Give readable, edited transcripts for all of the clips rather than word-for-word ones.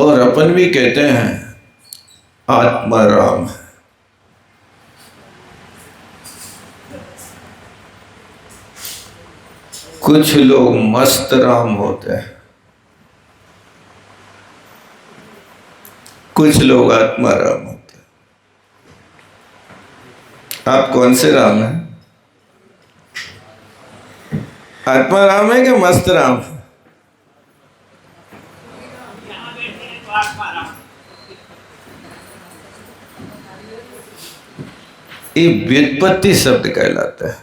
और अपन भी कहते हैं आत्मा राम है। कुछ लोग मस्त राम होते हैं, कुछ लोग आत्मा राम होते हैं। आप कौन से राम हैं? आत्मा राम है कि मस्त राम है? ये व्युत्पत्ति शब्द कहलाता है।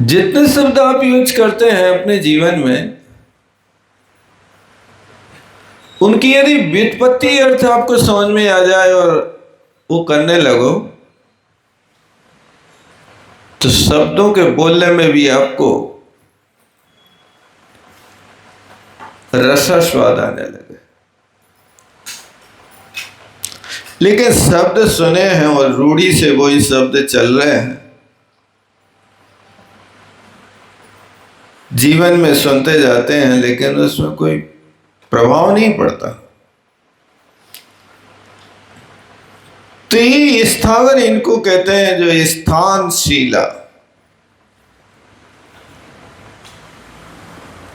जितने शब्द आप यूज करते हैं अपने जीवन में, उनकी यदि व्युत्पत्ति अर्थ आपको समझ में आ जाए और वो करने लगो, तो शब्दों के बोलने में भी आपको रसा स्वाद आने लगे। लेकिन शब्द सुने हैं और रूढ़ी से वही शब्द चल रहे हैं, जीवन में सुनते जाते हैं, लेकिन उसमें कोई प्रभाव नहीं पड़ता। तो ये स्थावर इनको कहते हैं जो स्थानशीला।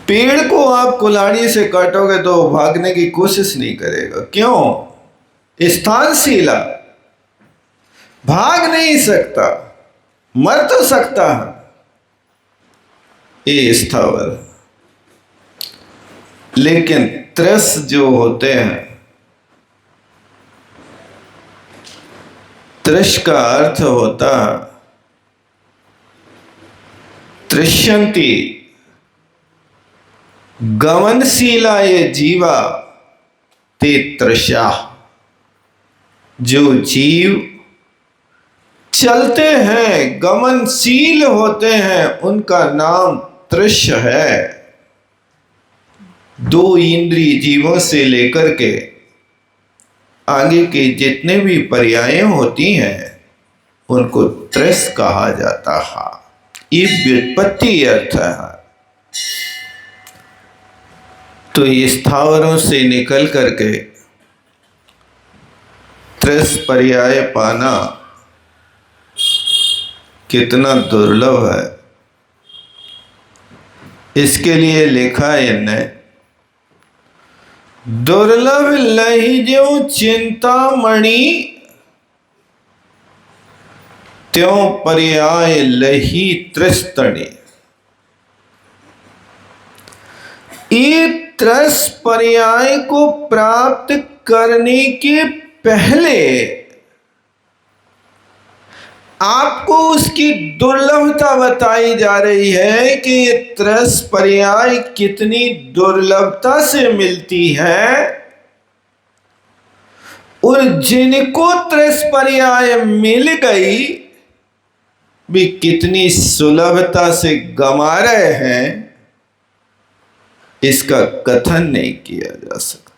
पेड़ को आप कुल्हाड़ी से काटोगे तो भागने की कोशिश नहीं करेगा। क्यों? स्थानशीला, भाग नहीं सकता, मर तो सकता है, ये स्थावर। लेकिन त्रस जो होते हैं, त्रस का अर्थ होता तृष्यन्ति गमनशीला ये जीवा ते तृषा। जो जीव चलते हैं, गमनशील होते हैं, उनका नाम तृष है। दो इंद्रिय जीवों से लेकर के आगे के जितने भी पर्याय होती हैं, उनको तृष कहा जाता है। ये व्युत्पत्ति अर्थ है। तो स्थावरों से निकल करके त्रस पर्याय पाना कितना दुर्लभ है। इसके लिए लिखा है इनने, दुर्लभ लही जो चिंतामणि, त्यों पर्याय लही त्रस्तणी। ये त्रस पर्याय को प्राप्त करने के पहले आपको उसकी दुर्लभता बताई जा रही है कि ये त्रस पर्याय कितनी दुर्लभता से मिलती है, और जिनको त्रस पर्याय मिल गई भी कितनी सुलभता से गमा रहे हैं, इसका कथन नहीं किया जा सकता।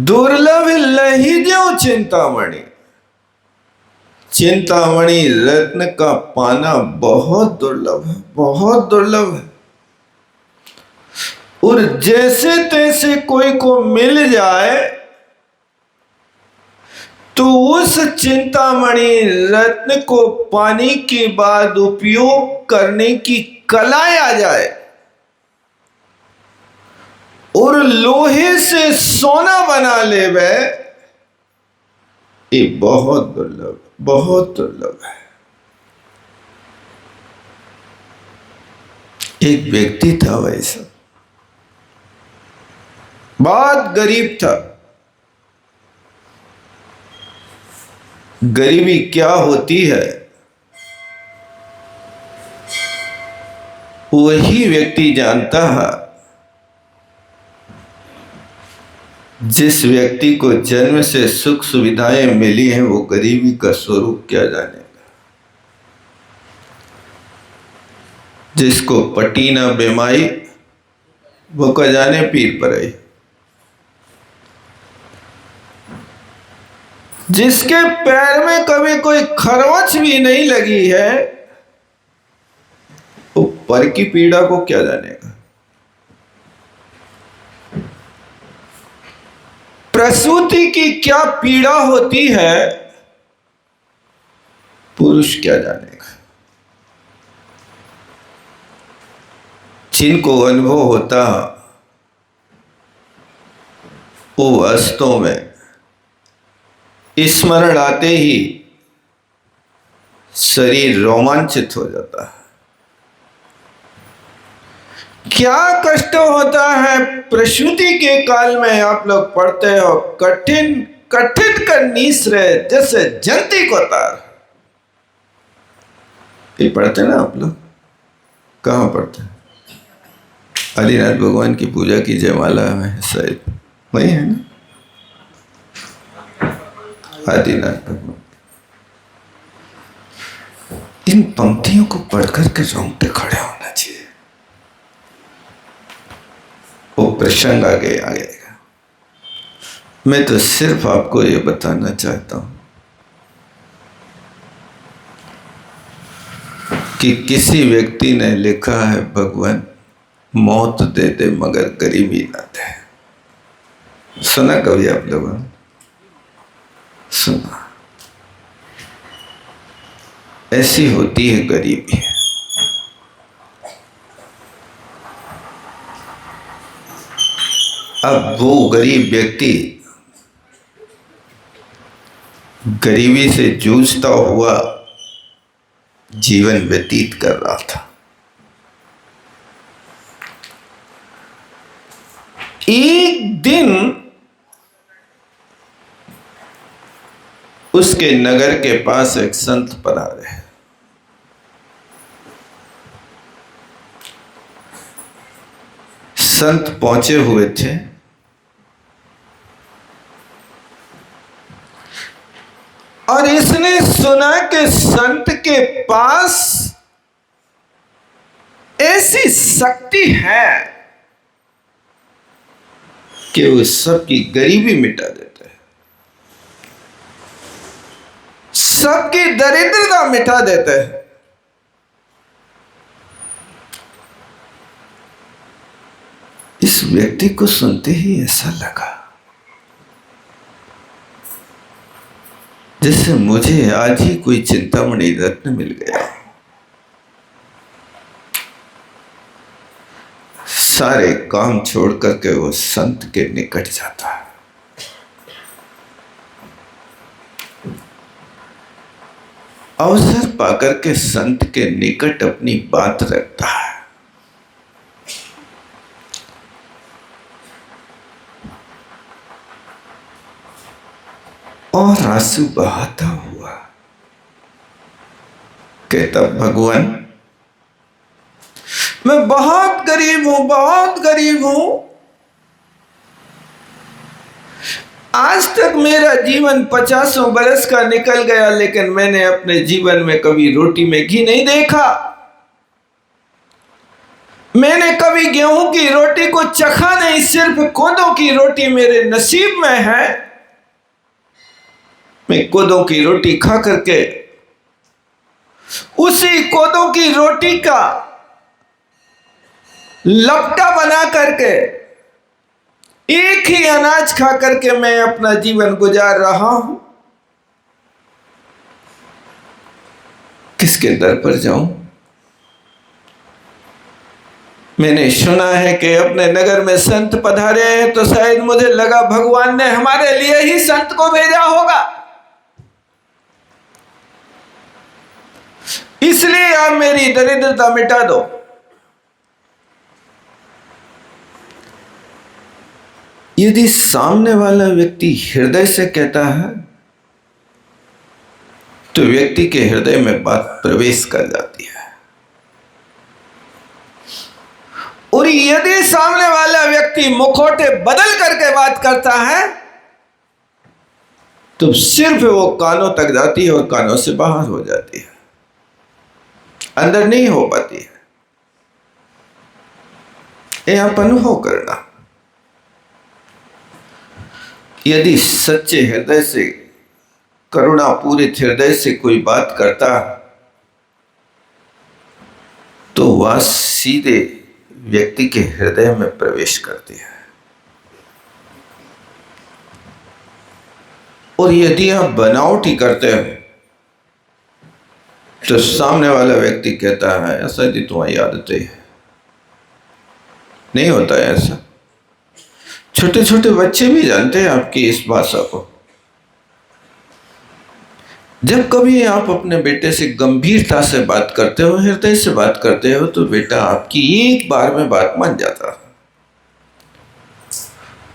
दुर्लभ लही जो चिंतामणि, चिंतामणि रत्न का पाना बहुत दुर्लभ है, बहुत दुर्लभ है। और जैसे तैसे कोई को मिल जाए तो उस चिंतामणि रत्न को पाने के बाद उपयोग करने की कला आ जाए, और लोहे से सोना बना ले वे, ये बहुत दुर्लभ, बहुत दुर्लभ है। एक व्यक्ति था वैसा, बहुत गरीब था। गरीबी क्या होती है वही व्यक्ति जानता है। जिस व्यक्ति को जन्म से सुख सुविधाएं मिली हैं, वो गरीबी का स्वरूप क्या जानेगा। जिसको पटी ना बेमाई, वो का जाने पीर पराई। जिसके पैर में कभी कोई खरोंच भी नहीं लगी है, वो पर की पीड़ा को क्या जानेगा? प्रसूति की क्या पीड़ा होती है, पुरुष क्या जानेगा? जिनको अनुभव होता, वो वास्तव में स्मरण आते ही शरीर रोमांचित हो जाता है। क्या कष्ट होता है प्रसूति के काल में, आप लोग पढ़ते हो, कठिन कठिन कर नीस रहे जैसे जंती को तार। ये पढ़ते ना आप लोग? कहाँ पढ़ते हैं? आदिनाथ भगवान की पूजा की जयमाला में शायद वही है ना, आदिनाथ भगवान। इन पंक्तियों को पढ़कर के रोंगटे खड़े होना चाहिए। वो प्रसंग आगे आएगा। मैं तो सिर्फ आपको ये बताना चाहता हूं कि किसी व्यक्ति ने लिखा है, भगवान मौत दे दे मगर गरीबी ना दे। सुना कभी आप लोगों ने? सुना? ऐसी होती है गरीबी। अब वो गरीब व्यक्ति गरीबी से जूझता हुआ जीवन व्यतीत कर रहा था। एक दिन उसके नगर के पास एक संत पधारे। संत पहुंचे हुए थे और इसने सुना कि संत के पास ऐसी शक्ति है कि वो सबकी गरीबी मिटा देता है, सबकी दरिद्रता मिटा देता है। इस व्यक्ति को सुनते ही ऐसा लगा जैसे मुझे आज ही कोई चिंतामणि रत्न मिल गया। सारे काम छोड़ करके वो संत के निकट जाता है। अवसर पाकर के संत के निकट अपनी बात रखता है। और आंसू बहाता हुआ कहता, भगवान मैं बहुत गरीब हूं, बहुत गरीब हूं। आज तक मेरा जीवन 50 बरस का निकल गया, लेकिन मैंने अपने जीवन में कभी रोटी में घी नहीं देखा। मैंने कभी गेहूं की रोटी को चखा नहीं, सिर्फ कोदों की रोटी मेरे नसीब में है। मैं कोदों की रोटी खा करके उसी कोदों की रोटी का लपटा बना करके एक ही अनाज खा करके मैं अपना जीवन गुजार रहा हूं। किसके दर पर जाऊं? मैंने सुना है कि अपने नगर में संत पधारे हैं, तो शायद मुझे लगा भगवान ने हमारे लिए ही संत को भेजा होगा, इसलिए आप मेरी दरिद्रता मिटा दो। यदि सामने वाला व्यक्ति हृदय से कहता है तो व्यक्ति के हृदय में बात प्रवेश कर जाती है। और यदि सामने वाला व्यक्ति मुखौटे बदल करके बात करता है तो सिर्फ वो कानों तक जाती है और कानों से बाहर हो जाती है, अंदर नहीं हो पाती है। ये आप अनुभव करना। यदि सच्चे हृदय से, करुणा पूरे हृदय से कोई बात करता तो वह सीधे व्यक्ति के हृदय में प्रवेश करती है। और यदि आप बनावटी करते हो तो सामने वाला व्यक्ति कहता है ऐसा जी तुम्हारी आदतें है। नहीं होता है ऐसा। छोटे छोटे बच्चे भी जानते हैं आपकी इस भाषा को। जब कभी आप अपने बेटे से गंभीरता से बात करते हो, हृदय से बात करते हो, तो बेटा आपकी एक बार में बात मान जाता है।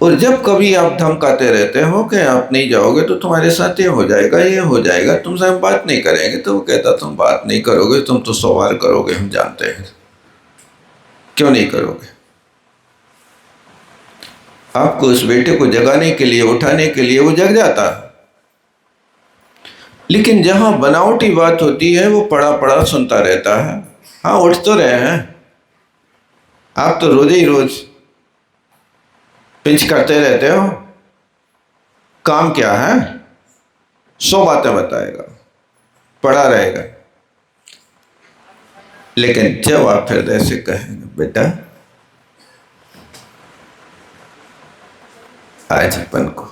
और जब कभी आप धमकाते रहते हो कि आप नहीं जाओगे तो तुम्हारे साथ ये हो जाएगा, तुमसे हम बात नहीं करेंगे, तो वो कहता तुम बात नहीं करोगे, तुम तो सवाल करोगे, हम जानते हैं। क्यों नहीं करोगे? आपको उस बेटे को जगाने के लिए, उठाने के लिए वो जग जाता है। लेकिन जहां बनावटी बात होती है वो पड़ा पड़ा सुनता रहता है। हाँ, उठ तो रहे हैं आप, तो रोज ही रोज पिंच करते रहते हो। काम क्या है? 100 बातें बताएगा, पड़ा रहेगा। लेकिन जब आप हृदय से कहेंगे बेटा आज अपन को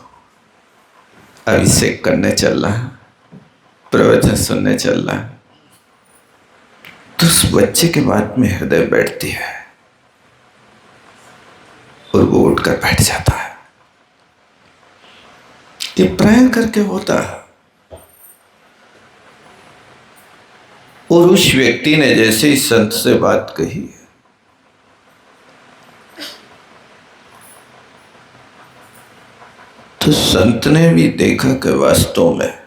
अभिषेक करने चल रहा है, प्रवचन सुनने चल रहा है, तो उस बच्चे के बात में हृदय बैठती है और वो उठकर बैठ जाता है। ये प्राय करके होता है। और उस व्यक्ति ने जैसे ही संत से बात कही, तो संत ने भी देखा कि वास्तव में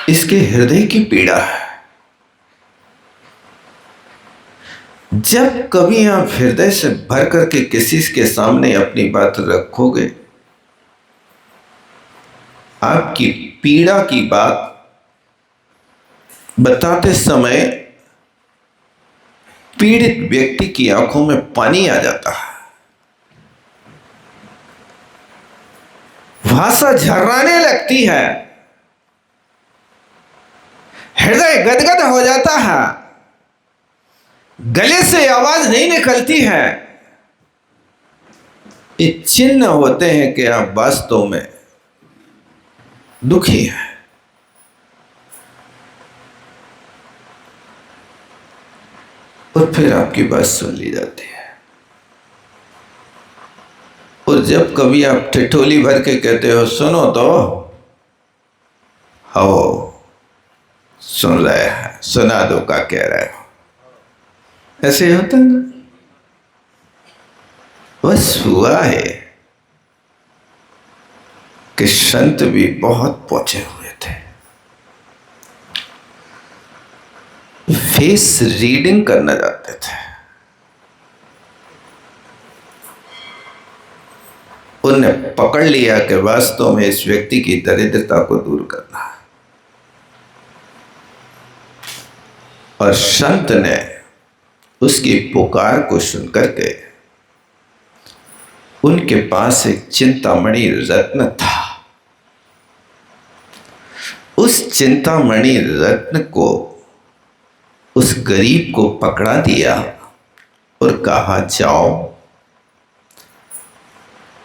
इसके हृदय की पीड़ा है। जब कभी आप हृदय से भर करके किसी के सामने अपनी बात रखोगे, आपकी पीड़ा की बात बताते समय पीड़ित व्यक्ति की आंखों में पानी आ जाता है, भाषा झर्राने लगती है, हृदय गदगद हो जाता है, गले से आवाज नहीं निकलती है। ये चिन्ह होते हैं कि आप वास्तव में दुखी हैं। और फिर आपकी बात सुन ली जाती है। और जब कभी आप ठिठोली भर के कहते हो सुनो तो, हो सुन रहे हैं, सुना दो का कह रहे हो, ऐसे होता है ना। बस हुआ है कि संत भी बहुत पहुंचे हुए थे, फेस रीडिंग करना चाहते थे। उन्होंने पकड़ लिया कि वास्तव में इस व्यक्ति की दरिद्रता को दूर करना है। और संत ने उसकी पुकार को सुनकर के, उनके पास एक चिंतामणि रत्न था, उस चिंतामणि रत्न को उस गरीब को पकड़ा दिया और कहा जाओ,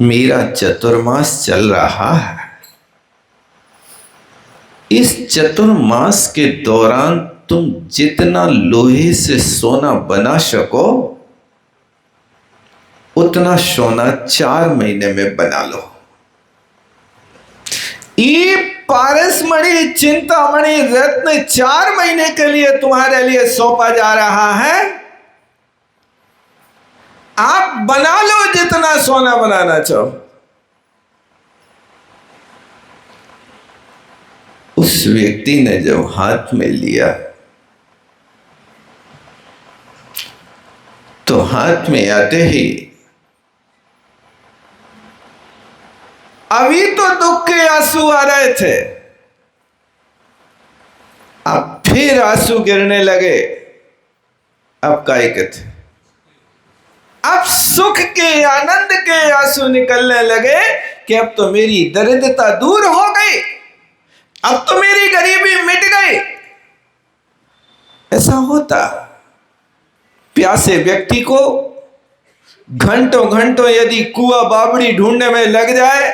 मेरा चतुर्मास चल रहा है, इस चतुर्मास के दौरान तुम जितना लोहे से सोना बना सको उतना सोना 4 महीने में बना लो। ये पारसमणि चिंतामणि रत्न 4 महीने के लिए तुम्हारे लिए सौंपा जा रहा है। आप बना लो जितना सोना बनाना चाहो। उस व्यक्ति ने जब हाथ में लिया तो हाथ में आते ही अभी तो दुख के आंसू आ रहे थे, अब फिर आंसू गिरने लगे। अब काय के थे, अब सुख के आनंद के आंसू निकलने लगे कि अब तो मेरी दरिद्रता दूर हो गई, अब तो मेरी गरीबी मिट गई, होता। प्यासे व्यक्ति को घंटों घंटों यदि कुआं बावड़ी ढूंढने में लग जाए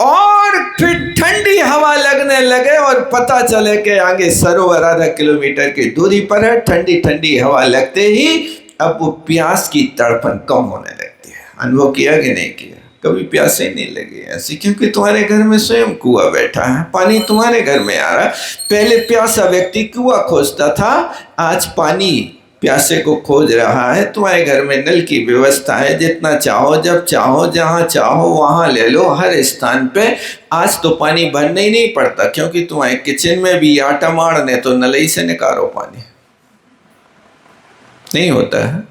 और फिर ठंडी हवा लगने लगे और पता चले कि आगे सरोवर आधा किलोमीटर की दूरी पर है, ठंडी ठंडी हवा लगते ही अब वो प्यास की तड़पन कम होने लगती है। अनुभव किया कि नहीं किया? कभी प्यासे नहीं लगी ऐसी? क्योंकि तुम्हारे घर में स्वयं कुआं बैठा है, पानी तुम्हारे घर में आ रहा है। पहले प्यासा व्यक्ति कुआं खोजता था, आज पानी प्यासे को खोज रहा है। तुम्हारे घर में नल की व्यवस्था है, जितना चाहो जब चाहो जहां चाहो वहां ले लो, हर स्थान पे। आज तो पानी भरना ही नहीं पड़ता, क्योंकि तुम्हारे किचन में भी आटा मारने तो नलई से निकालो पानी, नहीं होता है।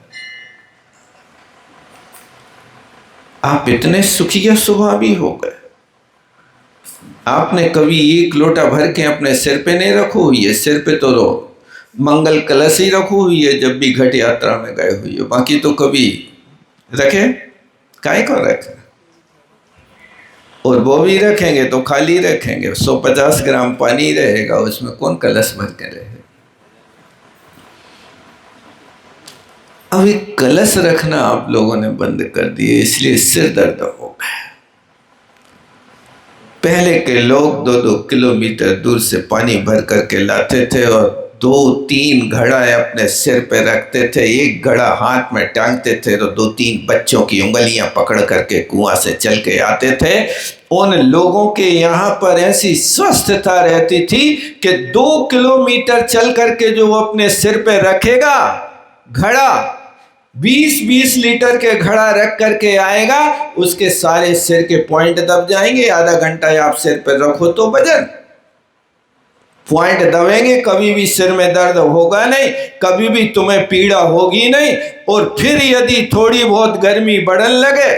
आप इतने सुखी स्वभावी हो गए, आपने कभी एक लोटा भर के अपने सिर पे नहीं रखो हुई है? सिर पे तो मंगल कलश ही रखो हुई है जब भी घट यात्रा में गए हुई हो, बाकी तो कभी रखे? काहे को रखे? और वो भी रखेंगे तो खाली रखेंगे, 150 ग्राम पानी रहेगा उसमें, कौन कलश भर के रहे? अब एक कलश रखना आप लोगों ने बंद कर दिए, इसलिए सिर दर्द हो गया। पहले के लोग 2-2 किलोमीटर दूर से पानी भर करके लाते थे और 2-3 घड़ा अपने सिर पे रखते थे, एक घड़ा हाथ में टांगते थे तो 2-3 बच्चों की उंगलियां पकड़ करके कुआं से चल के आते थे। उन लोगों के यहाँ पर ऐसी स्वस्थता रहती थी कि 2 किलोमीटर चल करके जो वो अपने सिर पे रखेगा घड़ा, 20-20 लीटर के घड़ा रख करके आएगा, उसके सारे सिर के पॉइंट दब जाएंगे। आधा घंटा आप सिर पर रखो तो वजन पॉइंट दबेंगे, कभी भी सिर में दर्द होगा नहीं, कभी भी तुम्हें पीड़ा होगी नहीं। और फिर यदि थोड़ी बहुत गर्मी बढ़ने लगे,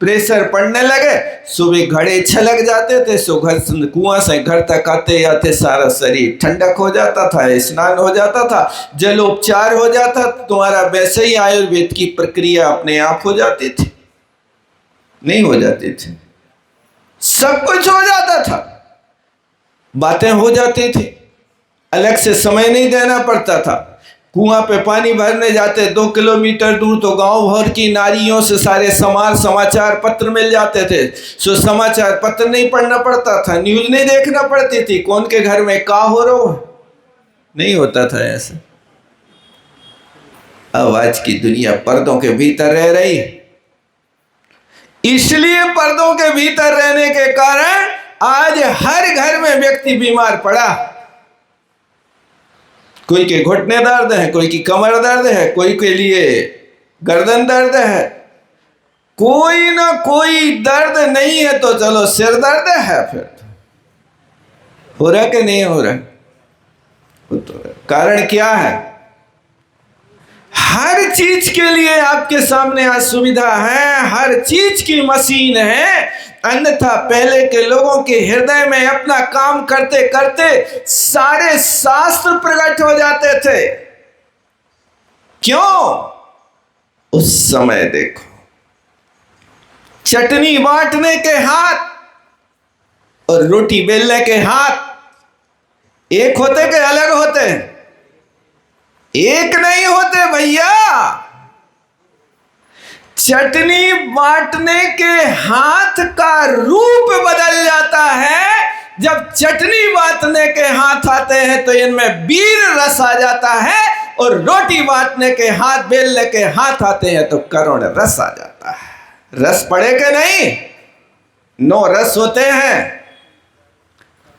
प्रेशर पड़ने लगे, सुबह घड़े छलक जाते थे, सो घर कुआं से घर तक आते आते सारा शरीर ठंडक हो जाता था, स्नान हो जाता था, जलोपचार हो जाता, तुम्हारा वैसे ही आयुर्वेद की प्रक्रिया अपने आप हो जाती थी, नहीं हो जाती थी? सब कुछ हो जाता था, बातें हो जाती थी, अलग से समय नहीं देना पड़ता था। कुआं पे पानी भरने जाते 2 किलोमीटर दूर तो गांव भर की नारियों से सारे समाचार पत्र मिल जाते थे, सो समाचार पत्र नहीं पढ़ना पड़ता था, न्यूज नहीं देखना पड़ती थी, कौन के घर में क्या हो रहा हो, नहीं होता था ऐसे। अब आज की दुनिया पर्दों के भीतर रह रही है, इसलिए पर्दों के भीतर रहने के कारण आज हर घर में व्यक्ति बीमार पड़ा। कोई के घुटने दर्द है, कोई की कमर दर्द है, कोई के लिए गर्दन दर्द है, कोई ना कोई दर्द नहीं है तो चलो सिर दर्द है। फिर हो रहा कि नहीं हो रहा? कारण क्या है? हर चीज के लिए आपके सामने आज सुविधा है, हर चीज की मशीन है। अन्यथा पहले के लोगों के हृदय में अपना काम करते करते सारे शास्त्र प्रकट हो जाते थे। क्यों? उस समय देखो, चटनी बांटने के हाथ और रोटी बेलने के हाथ एक होते कि अलग होते? एक नहीं होते भैया। चटनी बांटने के हाथ का रूप बदल जाता है। जब चटनी बांटने के हाथ आते हैं तो इनमें वीर रस आ जाता है, और रोटी बांटने के हाथ, बेलने के हाथ आते हैं तो करुण रस आ जाता है। रस पड़े के नहीं? 9 रस होते हैं।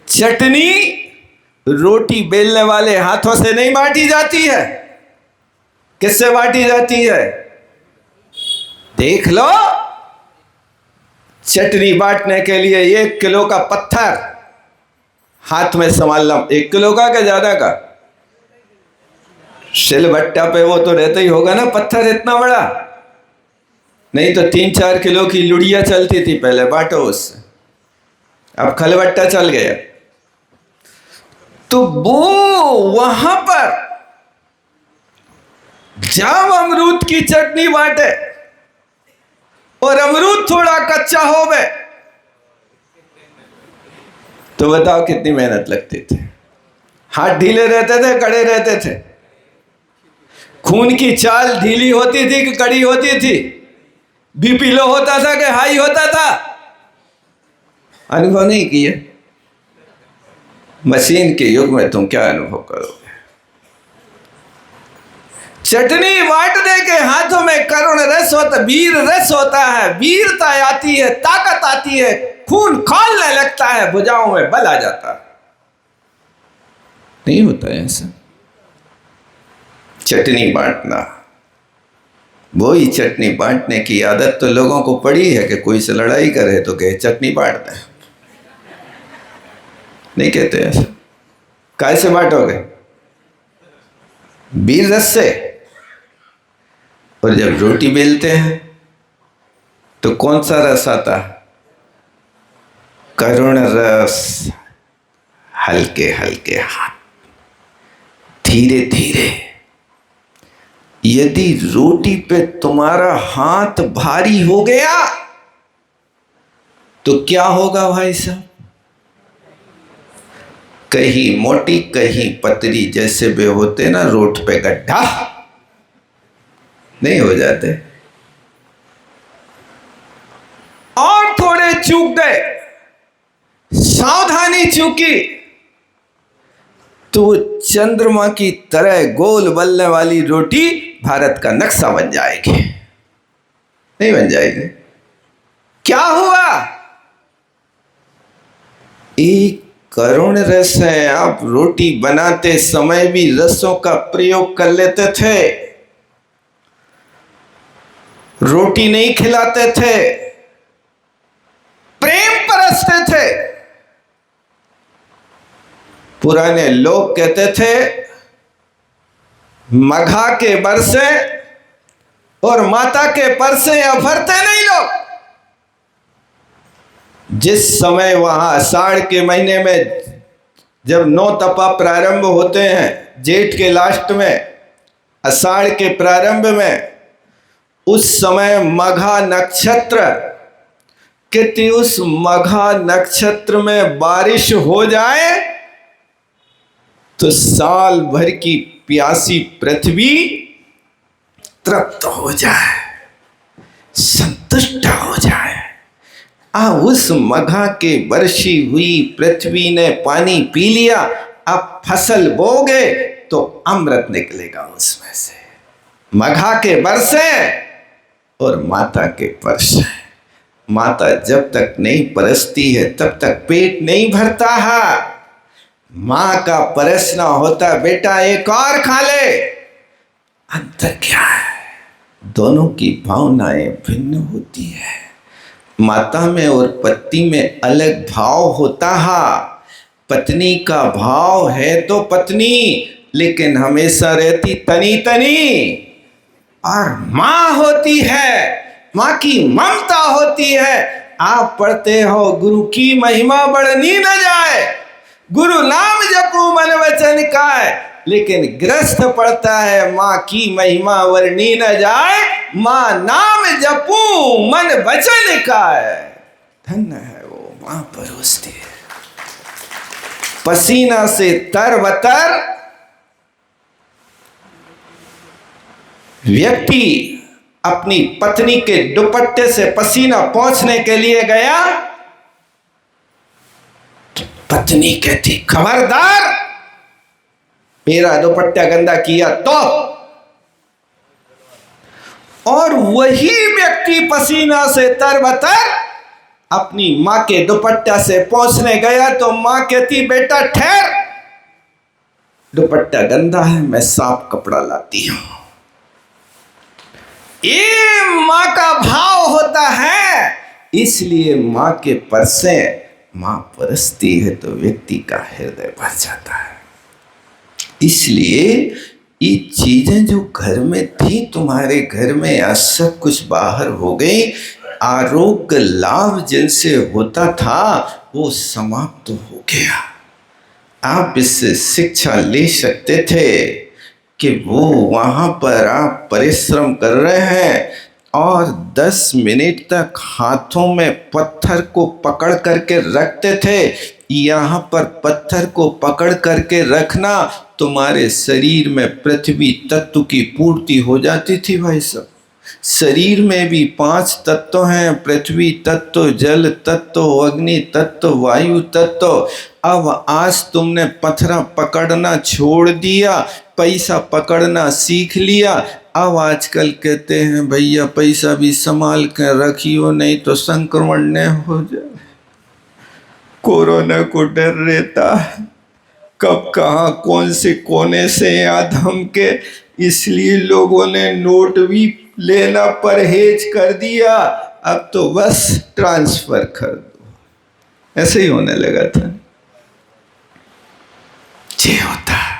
चटनी रोटी बेलने वाले हाथों से नहीं बांटी जाती है, किससे बांटी जाती है? देख लो, चटनी बांटने के लिए 1 किलो का पत्थर हाथ में संभालना, 1 किलो का क्या ज्यादा का? सिलबट्टा पे वो तो रहता ही होगा ना पत्थर इतना बड़ा, नहीं तो 3-4 किलो की लुड़िया चलती थी पहले, बांटो उससे। अब खलबट्टा चल गया। तो वो वहां पर जब अमरूद की चटनी बांटे और अमरूद थोड़ा कच्चा हो गए तो बताओ कितनी मेहनत लगती थी। हाथ ढीले रहते थे, कड़े रहते थे? खून की चाल ढीली होती थी कि कड़ी होती थी? बीपी लो होता था कि हाई होता था? अनुभव नहीं किए। मशीन के युग में तुम क्या अनुभव करोगे? चटनी बांटने के हाथों में करुण रस होता, वीर रस होता है, वीरता आती है, ताकत आती है, खून खौलने लगता है, भुजाओं में बल आ जाता है। नहीं होता है ऐसा। चटनी बांटना, वही चटनी बांटने की आदत तो लोगों को पड़ी है कि कोई से लड़ाई करे तो कहे चटनी बांट दे। नहीं कहते ऐसा। कैसे बांटोगे? वीर रस से। और जब रोटी बेलते हैं तो कौन सा रस आता है? करुण रस। हल्के हल्के हाथ, धीरे धीरे। यदि रोटी पे तुम्हारा हाथ भारी हो गया तो क्या होगा भाई साहब? कहीं मोटी कहीं पतली, जैसे वे होते ना रोड पे गड्ढा, नहीं हो जाते? और थोड़े चूक गए, सावधानी चूकी तो चंद्रमा की तरह गोल बलने वाली रोटी भारत का नक्शा बन जाएगी। नहीं बन जाएगी? क्या हुआ? एक करुण रस है। आप रोटी बनाते समय भी रसों का प्रयोग कर लेते थे, रोटी नहीं खिलाते थे, प्रेम परसते थे। पुराने लोग कहते थे मघा के बरसे और माता के परसे अभरते नहीं लोग। जिस समय वहां आषाढ़ के महीने में जब 9 तपा प्रारंभ होते हैं, जेठ के लास्ट में, आषाढ़ के प्रारंभ में, उस समय मघा नक्षत्र कहते, उस मघा नक्षत्र में बारिश हो जाए तो साल भर की प्यासी पृथ्वी तृप्त हो जाए, संतुष्ट हो जाए। उस मघा के वर्षी हुई पृथ्वी ने पानी पी लिया, अब फसल बोगे तो अमृत निकलेगा उसमें से। मघा के बरसे और माता के परसे। माता जब तक नहीं परसती है तब तक पेट नहीं भरता है। मां का परसना होता, बेटा एक और खा ले। अंतर क्या है? दोनों की भावनाएं भिन्न होती है। माता में और पति में अलग भाव होता है। पत्नी का भाव है तो पत्नी, लेकिन हमेशा रहती तनी तनी। और मां होती है, मां की ममता होती है। आप पढ़ते हो गुरु की महिमा बढ़नी न जाए, गुरु नाम जपू मन वचन काय, लेकिन गृहस्थ पढ़ता है मां की महिमा वर्णी न जाए, मां नाम जपू मन वचन काय। धन्य है वो मां परोसती है। पसीना से तरबतर व्यक्ति अपनी पत्नी के दुपट्टे से पसीना पोंछने के लिए गया, पत्नी कहती खबरदार मेरा दुपट्टा गंदा किया तो। और वही व्यक्ति पसीना से तरबतर अपनी मां के दुपट्टा से पोंछने गया तो मां कहती बेटा ठहर, दुपट्टा गंदा है, मैं साफ कपड़ा लाती हूं। ये मां का भाव होता है। इसलिए मां के परसे मां परसती है तो व्यक्ति का हृदय भर जाता है। इसलिए ये चीजें जो घर में थी तुम्हारे घर में, आज सब कुछ बाहर हो गई। आरोग्य लाभ जिनसे होता था वो समाप्त हो गया। आप इससे शिक्षा ले सकते थे कि वो वहाँ पर आप परिश्रम कर रहे हैं और 10 मिनट तक हाथों में पत्थर को पकड़ करके रखते थे यहाँ पर पत्थर को पकड़ करके रखना, तुम्हारे शरीर में पृथ्वी तत्व की पूर्ति हो जाती थी भाई साहब। शरीर में भी 5 तत्व हैं, पृथ्वी तत्व, जल तत्व, अग्नि तत्व, वायु तत्व। अब आज तुमने पत्थर पकड़ना छोड़ दिया, पैसा पकड़ना सीख लिया। अब आजकल कहते हैं भैया पैसा भी संभाल कर रखियो, नहीं तो संक्रमण न हो जाए। कोरोना को डर रहता है, कब कहाँ कौन से कोने से याद हमके, इसलिए लोगों ने नोट भी लेना परहेज कर दिया। अब तो बस ट्रांसफर कर दो, ऐसे ही होने लगा था। ये होता है।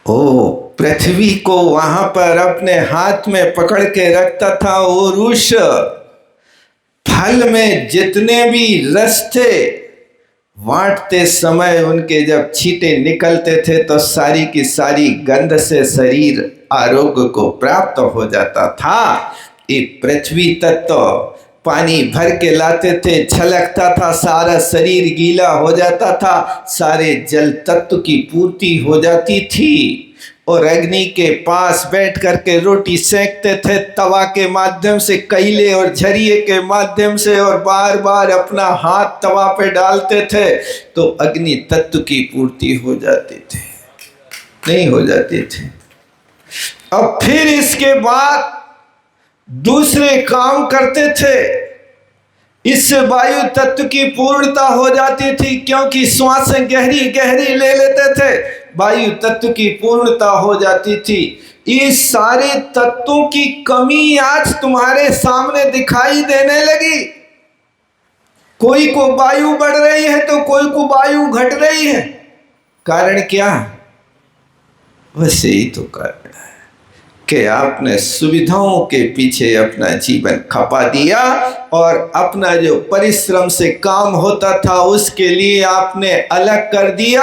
ओ पृथ्वी को वहां पर अपने हाथ में पकड़ के रखता था और उस फल में जितने भी रस थे, बांटते समय उनके जब छींटे निकलते थे तो सारी की सारी गंध से शरीर आरोग्य को प्राप्त हो जाता था। ये पृथ्वी तत्व पानी भर के लाते थे, छलकता था, सारा शरीर गीला हो जाता था, सारे जल तत्व की पूर्ति हो जाती थी। और अग्नि के पास बैठ करके रोटी सेकते थे, तवा के माध्यम से, कैले और झरिए के माध्यम से, और बार बार अपना हाथ तवा पे डालते थे तो अग्नि तत्व की पूर्ति हो जाती थी, नहीं हो जाती थी। अब फिर इसके बाद दूसरे काम करते थे, इससे वायु तत्व की पूर्णता हो जाती थी, क्योंकि श्वासें गहरी गहरी ले लेते थे, वायु तत्व की पूर्णता हो जाती थी। इस सारे तत्वों की कमी आज तुम्हारे सामने दिखाई देने लगी। कोई को वायु बढ़ रही है तो कोई को वायु घट रही है। कारण क्या? बस यही तो कारण है कि आपने सुविधाओं के पीछे अपना जीवन खपा दिया और अपना जो परिश्रम से काम होता था उसके लिए आपने अलग कर दिया।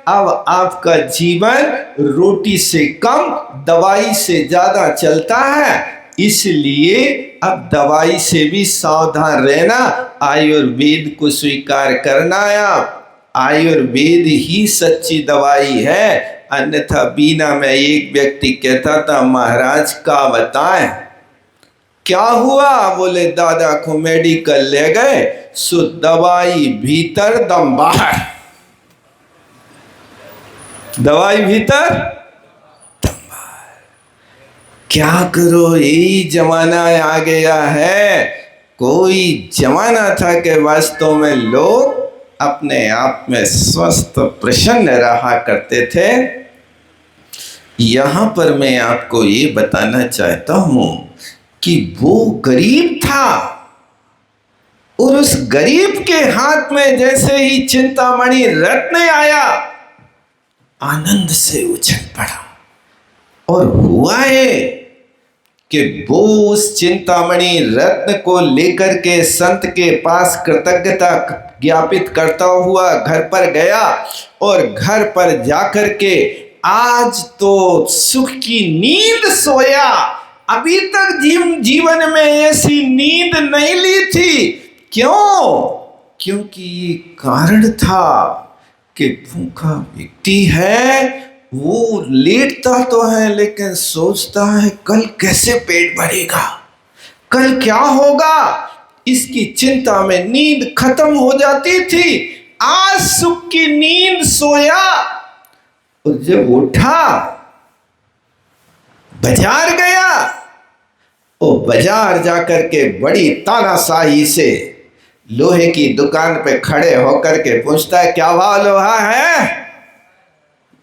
अब आपका जीवन रोटी से कम दवाई से ज्यादा चलता है, इसलिए अब दवाई से भी सावधान रहना, आयुर्वेद को स्वीकार करना। आयुर्वेद ही सच्ची दवाई है, अन्यथा बीना में एक व्यक्ति कहता था महाराज का बताएं क्या हुआ? बोले दादा को मेडिकल ले गए, सो दवाई भीतर दम बाहर, दवाई भीतर दम बाहर। क्या करो, यही जमाना आ गया है। कोई जमाना था कि वास्तव में लोग अपने आप में स्वस्थ प्रसन्न रहा करते थे। यहाँ पर मैं आपको ये बताना चाहता हूँ कि वो गरीब था और उस गरीब के हाथ में जैसे ही चिंतामणि रत्न आया, आनंद से उछल पड़ा। और हुआ है कि वो उस चिंतामणि रत्न को लेकर के संत के पास कृतज्ञता ज्ञापित करता हुआ घर पर गया और घर पर जाकर के आज तो सुख की नींद सोया। अभी तक जीवन में ऐसी नींद नहीं ली थी। क्यों? क्योंकि ये कारण था कि भूखा व्यक्ति है, वो लेटता तो है लेकिन सोचता है कल कैसे पेट भरेगा, कल क्या होगा, इसकी चिंता में नींद खत्म हो जाती थी। आज सुख की नींद सोया और जब उठा बाजार गया, और बाजार जाकर के बड़ी तानाशाही से लोहे की दुकान पे खड़े होकर के पूछता है क्या भाव लोहा है?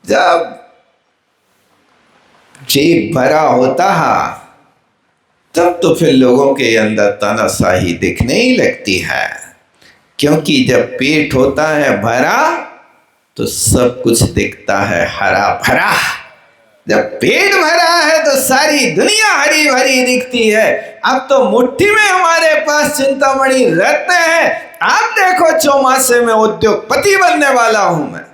जब जेब भरा होता है तब तो फिर लोगों के अंदर तानाशाही दिखने ही लगती है, क्योंकि जब पेट होता है भरा तो सब कुछ दिखता है हरा भरा। जब पेट भरा है तो सारी दुनिया हरी भरी दिखती है। अब तो मुट्ठी में हमारे पास चिंतामणि रत्न है, आप देखो चौमासे में उद्योगपति बनने वाला हूं मैं।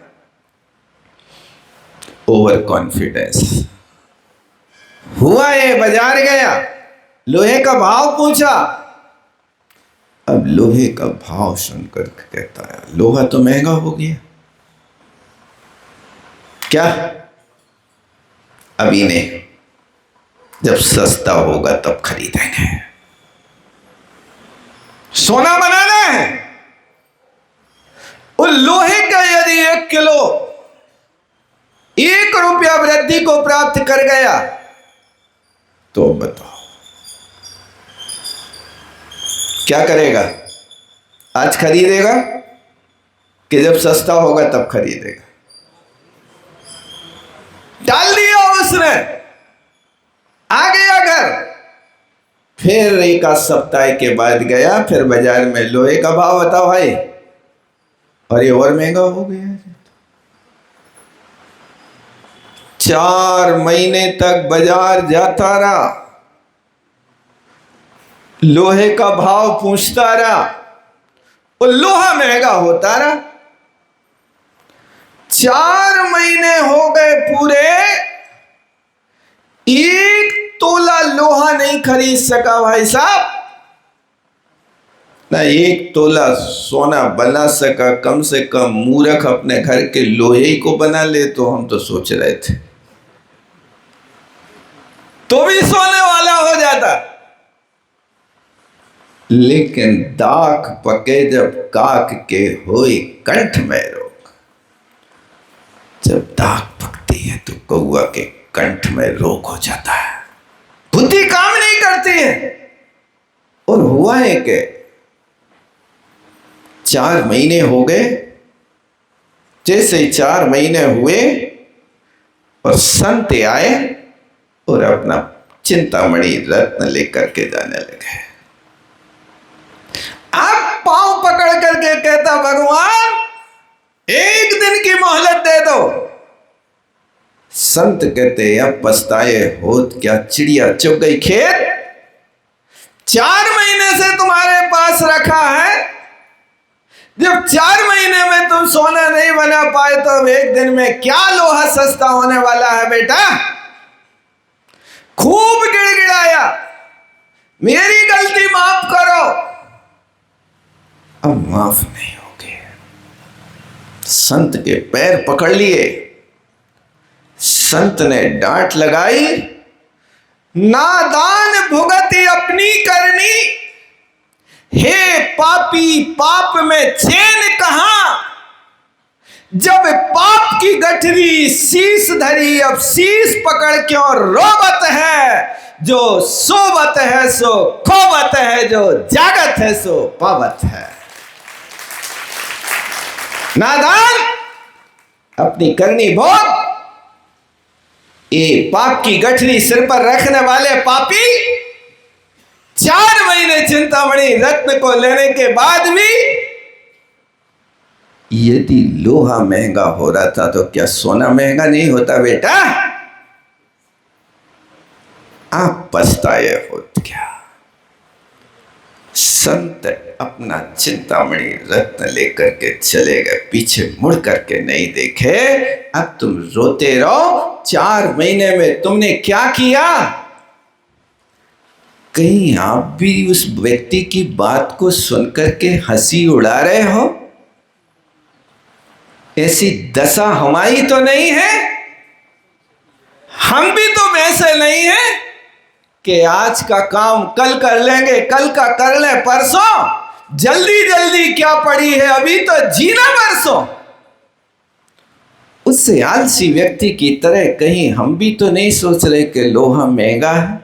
ओवर कॉन्फिडेंस हुआ। ये बाजार गया, लोहे का भाव पूछा, अब लोहे का भाव सुनकर कहता है लोहा तो महंगा हो गया, क्या अभी नहीं, जब सस्ता होगा तब खरीदेंगे। सोना बनाना है, उस लोहे का यदि 1 किलो 1 रुपया वृद्धि को प्राप्त कर गया तो बताओ क्या करेगा? आज खरीदेगा कि जब सस्ता होगा तब खरीदेगा? डाल दिया उसने, आ गया घर। फिर 1 आध सप्ताह के बाद गया, फिर बाजार में लोहे का भाव बताओ भाई, और ये और महंगा हो गया। 4 महीने तक बाजार जाता रहा, लोहे का भाव पूछता रहा, और लोहा महंगा होता रहा। 4 महीने हो गए पूरे, 1 तोला लोहा नहीं खरीद सका भाई साहब, ना 1 तोला सोना बना सका। कम से कम मूर्ख अपने घर के लोहे ही को बना ले, तो हम तो सोच रहे थे तो भी सोने वाला हो जाता। लेकिन दाख पके जब काक के होए कंठ में रोग। जब दाख पकती है तो कौआ के कंठ में रोग हो जाता है, बुद्धि काम नहीं करती है। और हुआ है कि 4 महीने हो गए, जैसे 4 महीने हुए और संत आए और अपना चिंतामणि रत्न लेकर के जाने लगे। आप पांव पकड़ करके कहता भगवान 1 दिन की मोहलत दे दो। संत कहते अब पछताए होत क्या, चिड़िया चुग गई खेत। 4 महीने से तुम्हारे पास रखा है, जब 4 महीने में तुम सोना नहीं बना पाए तो अब 1 दिन में क्या लोहा सस्ता होने वाला है बेटा। खूब गिड़गिड़ाया, मेरी गलती माफ करो। अब माफ नहीं होगी। संत के पैर पकड़ लिए, संत ने डांट लगाई, नादान भुगती अपनी करनी, हे पापी पाप में चैन कहां। जब पाप की गठरी शीश धरी, अब शीश पकड़ क्यों रोबत है। जो सोबत है सो खोबत है, जो जागत है सो पावत है। नादान अपनी करनी भोग। ये पाप की गठरी सिर पर रखने वाले पापी 4 महीने चिंतामणि रत्न को लेने के बाद भी, यदि लोहा महंगा हो रहा था तो क्या सोना महंगा नहीं होता बेटा। आप पछताए होत क्या। संत अपना चिंतामणि रत्न लेकर के चले गए, पीछे मुड़ करके नहीं देखे। अब तुम रोते रहो, 4 महीने में तुमने क्या किया। कहीं आप भी उस व्यक्ति की बात को सुनकर के हंसी उड़ा रहे हो। ऐसी दशा हमारी तो नहीं है। हम भी तो वैसे नहीं है कि आज का काम कल कर लेंगे, कल का कर ले परसों। जल्दी जल्दी क्या पड़ी है, अभी तो जीना परसों। उससे आलसी व्यक्ति की तरह कहीं हम भी तो नहीं सोच रहे कि लोहा महंगा है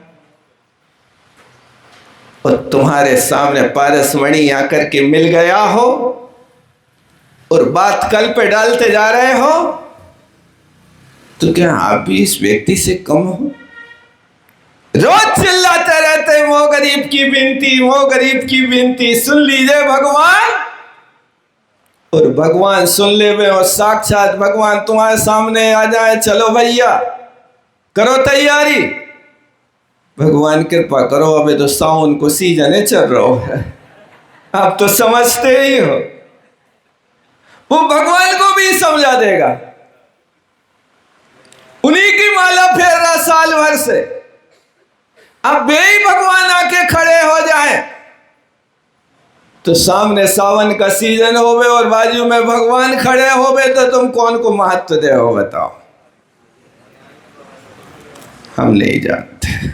और तुम्हारे सामने पारसमणि आकर के मिल गया हो और बात कल पे डालते जा रहे हो, तो क्या आप भी इस व्यक्ति से कम हो। रोज चिल्लाते रहते वो गरीब की विनती, वो गरीब की विनती, सुन लीजिए भगवान। और भगवान सुन ले वे और साक्षात भगवान तुम्हारे सामने आ जाए। चलो भैया करो तैयारी, भगवान कृपा करो, अबे तो सावन को सीजन चल रहा है, आप तो समझते ही हो। वो भगवान को भी समझा देगा। उन्हीं की माला फेर रहा साल भर से, अब वे ही भगवान आके खड़े हो जाए। तो सामने सावन का सीजन होवे और बाजू में भगवान खड़े होवे तो तुम कौन को महत्व दे हो बताओ? हम नहीं जानते।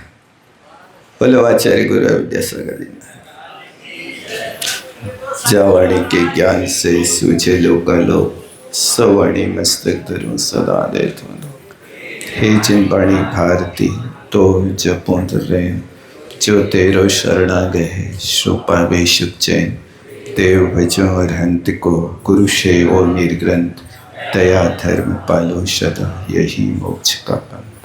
बोलो आचार्य गुरु विद्यासागर जी। जावाणी के ज्ञान से सूझे लोका लोग, सवाणी मस्तक धरो सदा दे तुम। हे जिन बाणी भारती तो जपों रे, जो तेरो शरणा गए सो पावे सुख चैन। देव भजो अरहंत को, गुरु सेवो निर्ग्रंथ, दया धर्म पालो सदा, यही मोक्ष का पथ।